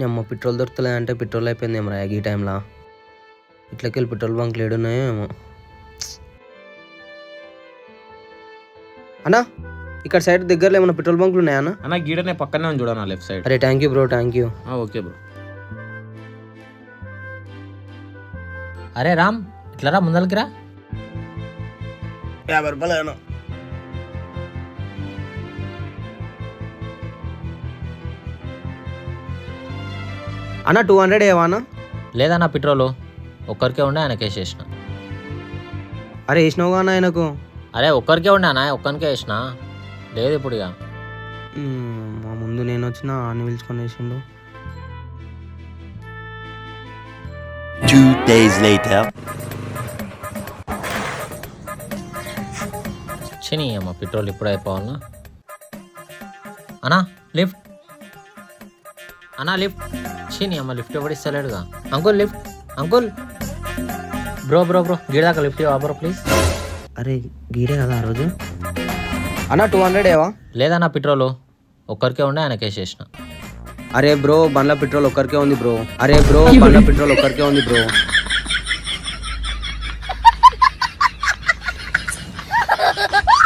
అమ్మ పెట్రోల్ దొరుకుతలే అంటే పెట్రోల్ అయిపోయింది ఏమరా ఈ టైంలో. ఇట్లకెళ్ళి పెట్రోల్ బంక్లు ఏడున్నాయో ఏమో. అన్నా ఇక్కడ సైడ్ దగ్గరలో ఏమైనా పెట్రోల్ బంకులు ఉన్నాయా అన్న? అన్న గీడనే పక్కనే ఉంది చూడన్నా లెఫ్ట్ సైడ్. అరే thank you bro, thank you. Okay bro. అరే రామ్ ఇట్లా రా, ముందలకి రా. 50 రూపాయలు అన్న 200 ఏవా అన్న? లేదన్నా పెట్రోలు ఒక్కరికే ఉండే ఆయనకి వేసేసిన. అరే వేసినావుగా అన్న ఆయనకు. అరే ఒక్కరికే ఉండే అన్న, ఒక్కరికే వేసిన. లేదు ఇప్పుడు ఇక మా ముందు నేను వచ్చిన అని పిలుచుకొని వేసిండు. 2 days later. శని అమ్మ పెట్రోల్ ఇప్పుడు అయిపోవాలన్నా. అన్నా లిఫ్ట్, అన్నా లిఫ్ట్. శని అమ్మ లిఫ్ట్ ఎవడు ఇస్తలేడుగా. Uncle lift, uncle. Bro bro bro గీడాక లిఫ్ట్ ఇవ్వ బ్రో ప్లీజ్. అరే గీడే కదా ఆ రోజు. అన్న 200 ఏవా? లేదన్నా పెట్రోలు ఒక్కరికే ఉండే ఆయనకి వేసేసిన. అరే బ్రో బండ్ల పెట్రోల్ ఒక్కరికే ఉంది బ్రో. అరే బ్రో బండ్ల పెట్రోల్ ఒక్కరికే ఉంది బ్రో.